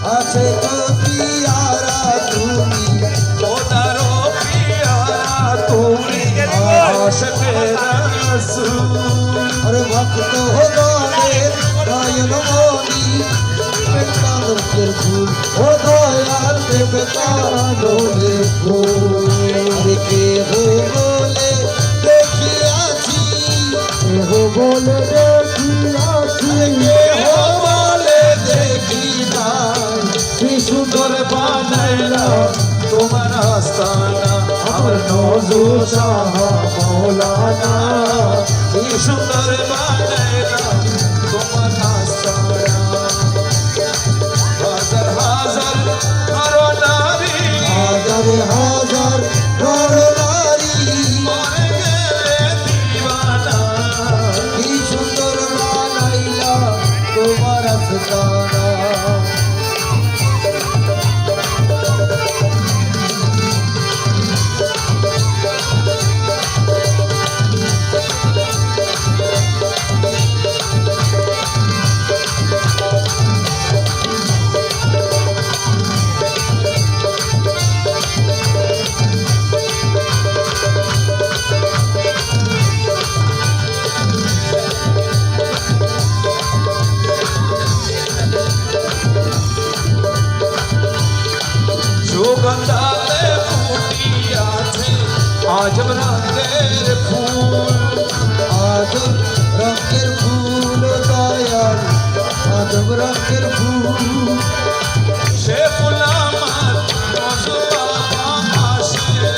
আছে তো পিয়ারা তুমি খোদারো পিয়ারা তুমি আশিকে রাসূল আরে ভক্ত হগণের নয়ন মনি বেকানন্দের ফুল ও দয়াল বেকানন্দের ফুল আরে কে হো বলে দেখিয়াছি কে হো বলে দেখিয়াছি কে হো বলে দেখি নাই কি সুন্দর বানাইলা তোমার আস্তানা আমার নজরুল শাহ মাওলানা কি সুন্দর বানাইলা তোমার আস্তানা হাজার হাজার নরনারী হাজার হাজার নরনারী মরে গেলে দিওয়ানা কি সুন্দর বানাইলা তোমার আস্তানা সুগন্ধাতে ফুটিয়াছে আজব রঙের ফুল আজব রঙের ফুল দয়াল আজব রঙের ফুল সে ফুল আমার রসবাবা আশিকে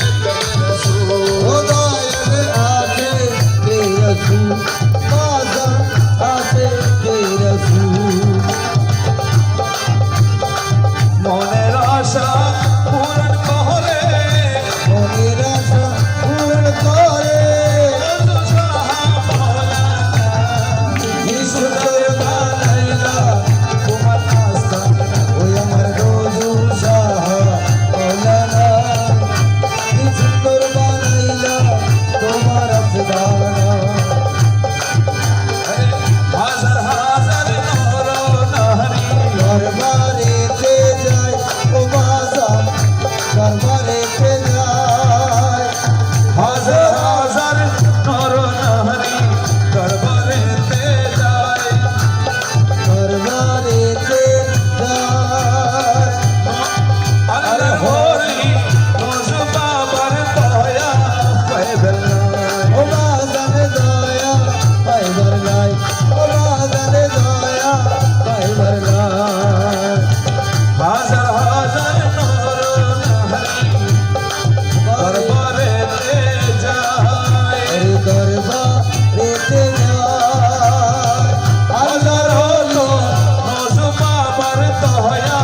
রাসূল ও দয়াল আছে রসূল বাজার আছে রসূল মনের আশা পূরণ করে মনের আশা পূরণ করে কি সুন্দর বানাইলা তোমার আস্তানা ওই আমার নজরুল শাহ মাওলানা কি সুন্দর বানাইলা তোমার আস্তানা হাজার হাজার নরনারী দরবারেতে যায় ও বাজার দরবারেতে যায় হাজার হাজার নরনারী দরবারেতে যায় দরবারেতে যায় আরে হরি রোজ বাবার দয়া পাইবেন ও বাজার দয়া পাইবার নাই ও বাজার দয়া পাইবার নাই হাজার হাজার নরনারী দরবারেতে যায় আরে দরবারেতে যায় হাজার হলো রোজ বাবার দয়া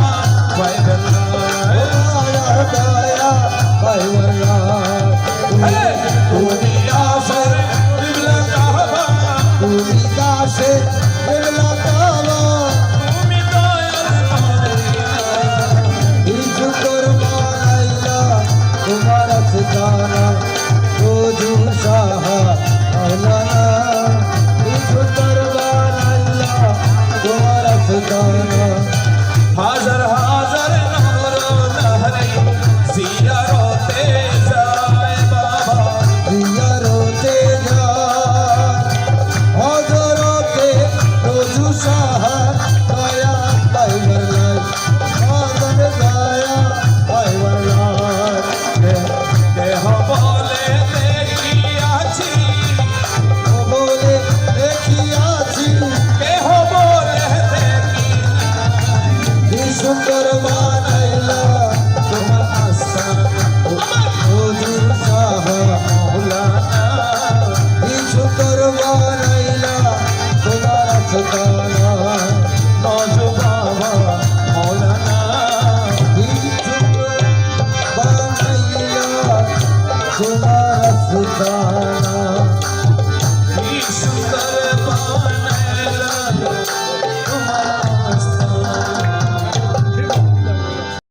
পাইবেন দয়া দয়া পাইবার নাই তুমি আসর বিবলা কাবা তুমি দাসে বেলা কালা তুমি দয়াল কিছু করবানাইলা তোমার আস্তানা রোজু শাহ মাওলানা কিছু করবানাইলা তোমার আস্তানা হাজার হাজার নরনারী জিয়ারতে যায় বাবা জিয়ারতে যায় হযরতে রোজু শাহ দয়া পাইবার নাই মাদান দয়া পাইবার নাই দেহ বলে দেখিয়াছি ও বলে দেখিয়াছি দেহ বলে দেখি কি সুন্দর বানাইলা তোমার আস্তানা রোজুর শাহ মাওলানা কি সুন্দর বানাইলা তোমার আস্তানা নজ বাবা মাওলানা কি সুন্দর বানাইলা তোমার আস্তানা